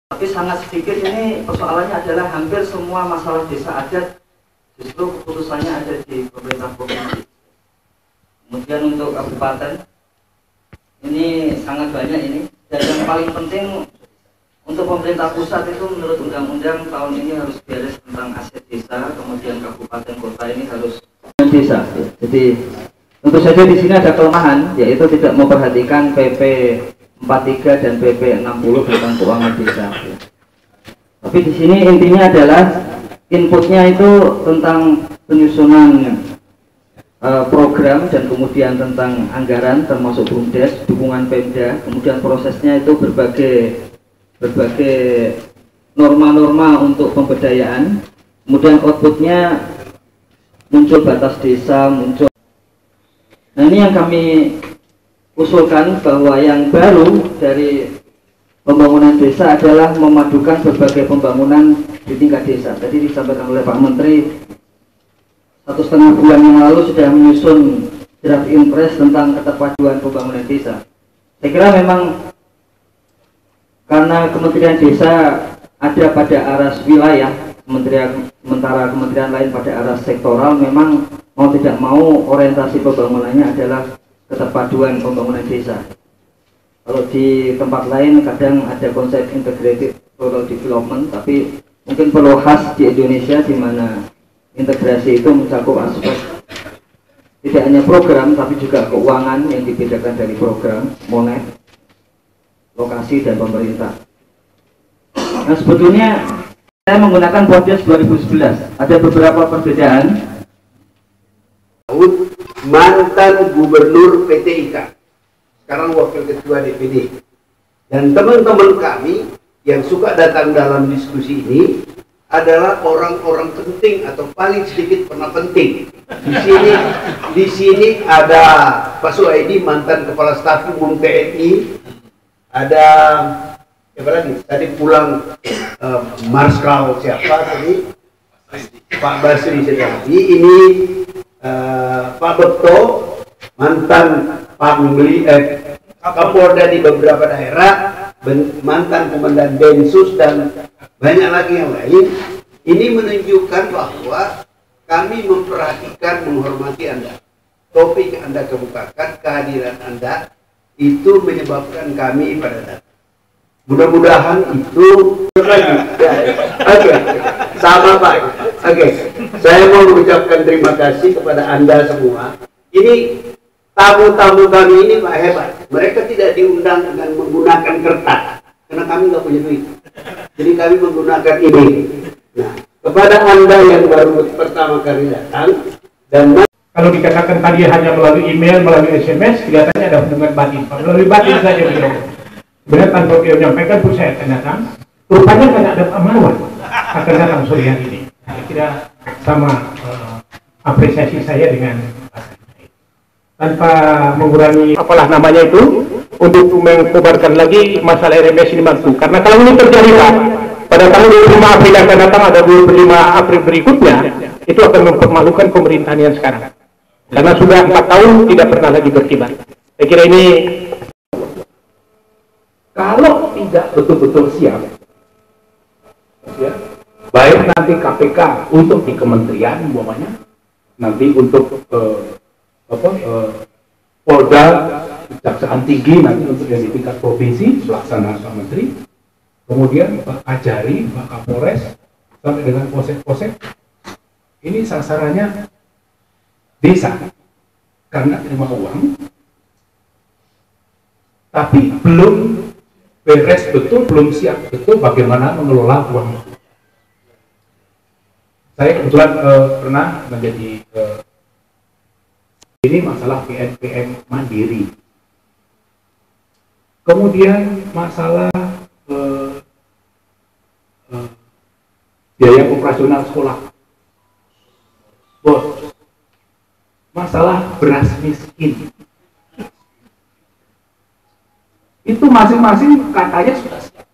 Tapi sangat sedikit ini persoalannya adalah hampir semua masalah desa adat justru keputusannya ada di pemerintah provinsi. Kemudian untuk kabupaten ini sangat banyak ini. Dan yang paling penting untuk pemerintah pusat itu menurut undang-undang tahun ini harus beres tentang aset desa, kemudian kabupaten kota ini harus desa. Jadi tentu saja di sini ada kelemahan, yaitu tidak memperhatikan PP 43 dan PP 60 tentang keuangan desa. Tapi di sini intinya adalah inputnya itu tentang penyusunan program dan kemudian tentang anggaran termasuk BUMDes, dukungan Pemda, kemudian prosesnya itu berbagai norma-norma untuk pemberdayaan, kemudian outputnya muncul batas desa, muncul. Nah ini yang kami usulkan bahwa yang baru dari pembangunan desa adalah memadukan berbagai pembangunan di tingkat desa. Tadi disampaikan oleh Pak Menteri 1,5 bulan yang lalu sudah menyusun draft impres tentang keterpaduan pembangunan desa. Saya kira memang karena Kementerian Desa ada pada aras wilayah, sementara kementerian lain pada aras sektoral, memang mau tidak mau orientasi pembangunannya adalah keterpaduan pembangunan desa. Kalau di tempat lain kadang ada konsep integrated rural development, tapi mungkin perlu khas di Indonesia di mana integrasi itu mencakup aspek tidak hanya program tapi juga keuangan yang dibedakan dari program, monet, lokasi dan pemerintah. Nah sebetulnya saya menggunakan Podes 2011. Ada beberapa perbedaan. Mantan Gubernur PT IKA, sekarang Wakil Ketua DPD, dan teman-teman kami yang suka datang dalam diskusi ini adalah orang-orang penting atau paling sedikit pernah penting. Di sini ada Pak Suhaidi, mantan Kepala Staf Umum TNI, ada siapa lagi? Tadi pulang Marskal siapa tadi? Pak Basri tadi. Ini Pak Bekto, mantan Kapolda di beberapa daerah, mantan Komandan Densus, dan banyak lagi yang lain. Ini menunjukkan bahwa kami memperhatikan, menghormati Anda. Topik yang Anda kemukakan, kehadiran Anda itu menyebabkan kami pada datang. Mudah-mudahan itu Oke. Sama Pak. Oke. Saya mau mengucapkan terima kasih kepada Anda semua. Ini tamu-tamu kami ini Pak hebat. Mereka tidak diundang dengan menggunakan kertas karena kami nggak punya duit. Jadi kami menggunakan ini. Nah, kepada Anda yang baru pertama kali datang dan kalau dikatakan tadi hanya melalui email, melalui SMS, kelihatannya ada hubungan batin. Melalui batin saja beliau. Benar tanpa beliau menyampaikan pun saya akan datang. Rupanya kan ada Pak Marwan akan datang sore hari ini. Saya kira sama apresiasi saya dengan tanpa mengurangi apalah namanya itu untuk mengobarkan lagi masalah RMS ini mampu. Karena kalau ini terjadi Pak, pada tanggal 25 April yang akan datang ada 25 April berikutnya, itu akan mempermalukan pemerintahan yang sekarang. Karena sudah 4 tahun tidak pernah lagi berkibar. Saya kira ini kalau tidak betul-betul siap, ya, baik nanti KPK untuk di kementerian umpamanya, nanti untuk Polda, Kejaksaan Tinggi nanti untuk yang di tingkat provinsi pelaksana Pak Menteri, kemudian Pak Kajari, Pak Kapolres sampai dengan posek-posek, ini sasarannya desa karena terima uang, tapi belum beres betul, belum siap betul bagaimana mengelola uang. Saya kebetulan pernah menjadi ini masalah PNPM mandiri. Kemudian masalah biaya operasional sekolah. Bos, masalah beras miskin. Itu masing-masing katanya sudah siap.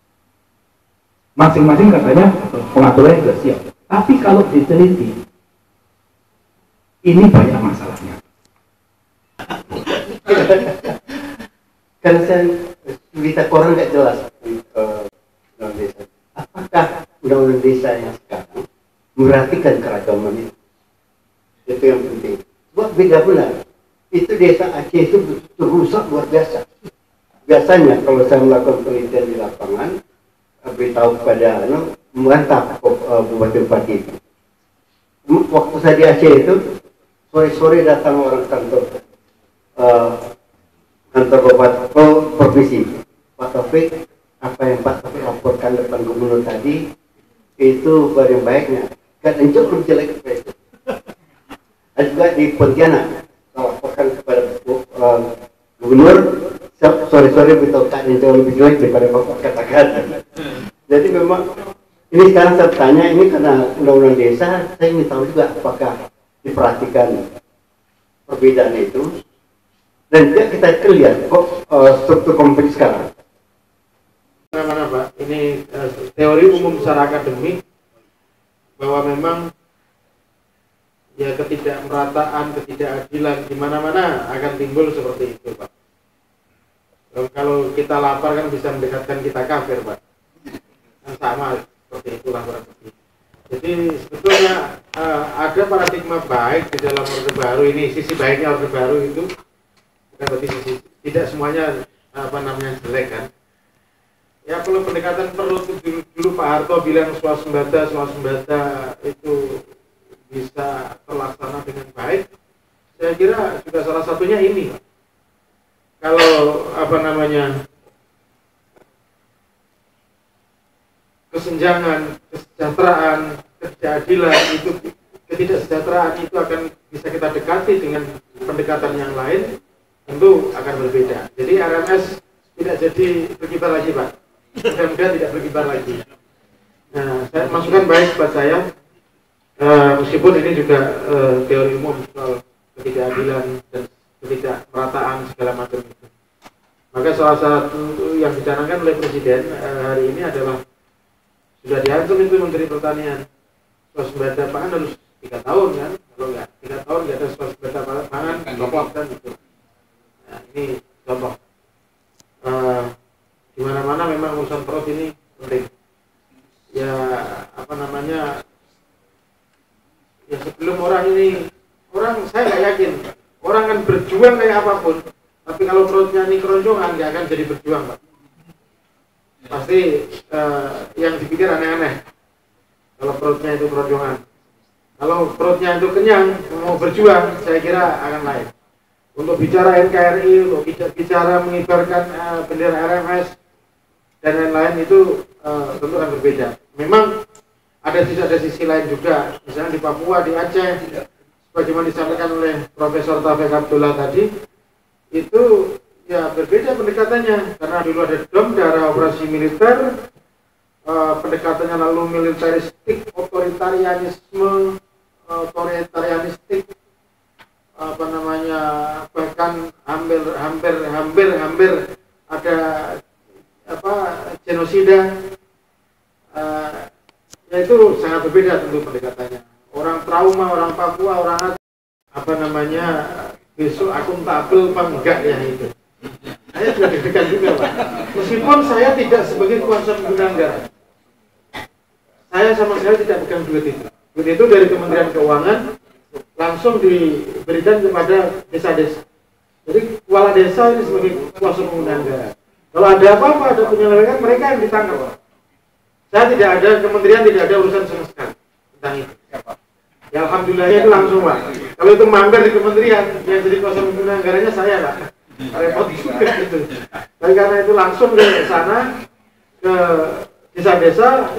Masing-masing katanya pengaturannya sudah siap. Tapi kalau diteliti, ini banyak masalahnya. Kan saya berita koran nggak jelas. desa yang sekarang memperhatikan keragaman itu. Itu yang penting. Sebab beda benar. Itu desa Aceh itu rusak luar biasa. Biasanya kalau saya melakukan penelitian di lapangan, beritahu kepada membantah bupati-bupati itu. Waktu saya di Aceh itu, sore-sore datang orang kantor provinsi. Pak Taufik, apa yang Pak Taufik laporkan depan gubernur tadi itu bagian baiknya. Kan itu lebih jelek itu. Dan juga di Pontianak, saya laporkan kepada gubernur, sore-sore beritahu kan itu lebih jelek daripada Bapak katakan. Jadi memang ini sekarang saya tanya, ini karena undang-undang desa, saya ingin tahu juga apakah diperhatikan perbedaan itu. Dan juga kita lihat kok struktur kompetisi sekarang. Mana Pak, ini teori umum secara akademik bahwa memang ya ketidakmerataan, ketidakadilan di mana-mana akan timbul seperti itu Pak. Kalau kita lapar kan bisa mendekatkan kita kafir Pak. Yang sama seperti itulah kurang lebih. Jadi sebetulnya ada paradigma baik di dalam Orde Baru ini. Sisi baiknya Orde Baru itu bukan berarti sisi, tidak semuanya jelek kan. Ya kalau pendekatan perlu dulu Pak Harto bilang swasembada itu bisa terlaksana dengan baik. Saya kira juga salah satunya ini. Kalau kesenjangan, kesejahteraan, ketidakadilan itu, ketidaksejahteraan itu akan bisa kita dekati dengan pendekatan yang lain, tentu akan berbeda. Jadi RMS tidak jadi berkibar lagi Pak. Mudah-mudahan tidak berkibar lagi. Nah, saya masukkan baik buat saya, meskipun ini juga teori umum soal ketidakadilan dan ketidakmerataan segala macam itu. Maka salah satu yang dicanangkan oleh Presiden hari ini adalah sudah diatur itu Menteri Pertanian, swasembada pangan harus 3 tahun kan, kalau nggak 3 tahun nggak ada swasembada pangan, blok kan gitu. Nah ini contoh. Di mana-mana memang urusan perut ini penting. Ya ya sebelum orang saya nggak yakin orang kan berjuang kayak apapun, tapi kalau perutnya ini keroncongan nggak akan jadi berjuang Pak. Pasti yang dipikir aneh-aneh kalau perutnya itu keroncongan. Kalau perutnya itu kenyang mau berjuang, saya kira akan lain. Untuk bicara NKRI, untuk bicara mengibarkan bendera RMS dan lain-lain itu tentu akan berbeda. Memang ada sisi lain juga, misalnya di Papua, di Aceh, sebagaimana disampaikan oleh Profesor Taufik Abdullah tadi, itu ya berbeda pendekatannya, karena dulu ada DOM, daerah operasi militer, pendekatannya lalu militaristik, otoritarianisme, bahkan hampir ada genosida. Ya itu sangat berbeda tentu pendekatannya. Orang trauma, orang Papua, orang besok akuntabel apa enggak ya itu. Saya juga deg-degan juga Pak. Meskipun saya tidak sebagai kuasa pengguna anggaran, saya sama sekali tidak pegang duit itu. Duit itu dari Kementerian Keuangan langsung diberikan kepada desa-desa. Jadi kepala desa ini sebagai kuasa pengguna anggaran. Kalau ada apa-apa, ada penyelewengan, mereka yang ditangkap Pak. Saya tidak ada, kementerian tidak ada urusan sama sekali tentang itu. Ya alhamdulillahnya itu langsung Pak. Kalau itu mampir di kementerian, yang jadi kuasa pengguna anggarannya saya Pak. Repot juga gitu. Tapi karena itu langsung ke sana, ke desa-desa,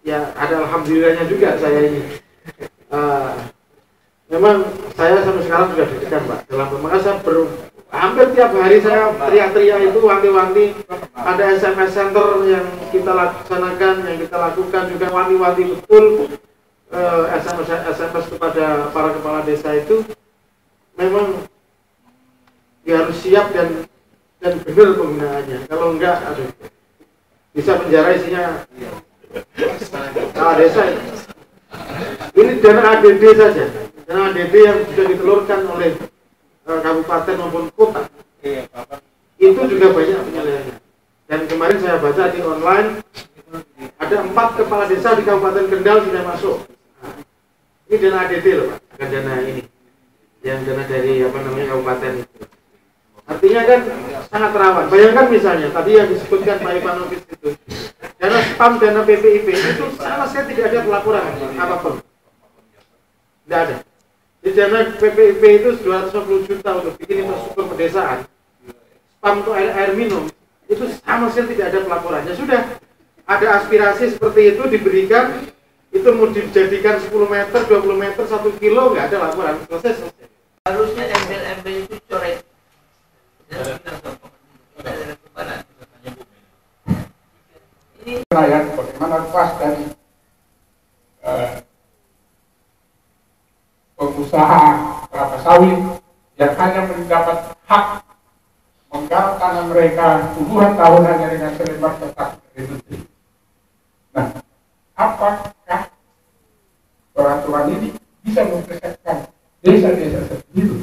ya ada alhamdulillahnya juga saya ini. Memang saya sampai sekarang sudah deg-degan Pak. Dalam maka saya hampir tiap hari saya teriak-teriak itu, wanti-wanti. Ada SMS center yang kita laksanakan, yang kita lakukan juga wanti-wanti betul. SMS kepada para kepala desa itu memang dia harus siap dan benar penggunaannya. Kalau enggak, bisa penjara isinya kepala desa itu. Ini dana ADD saja, dana ADD yang sudah ditelurkan oleh kabupaten maupun kota, itu juga banyak penyelewengan. Dan kemarin saya baca di online Ada 4 kepala desa di Kabupaten Kendal sudah masuk. Nah, ini dana ADD loh Pak, bukan dana ini. Yang dana dari kabupaten itu. Artinya kan sangat rawan. Bayangkan misalnya tadi yang disebutkan Pak Ivanovich itu, dana spam, dana PPIP itu sama sekali tidak ada pelaporan apapun. Tidak ada. Di dana PPIP itu 250 juta untuk bikin infrastruktur pedesaan. Spam untuk air minum itu sama sekali tidak ada pelaporannya. Sudah ada aspirasi seperti itu diberikan, itu mau dijadikan 10 meter, 20 meter, 1 kilo, nggak ada laporan. Selesai. Harusnya embel-embel itu coret. Rakyat bagaimana lepas dari pengusaha kelapa sawit yang hanya mendapat hak menggarap tanah mereka puluhan tahun hanya dengan selembar kertas industri. Nah, apakah peraturan ini bisa mempersiapkan desa-desa seperti itu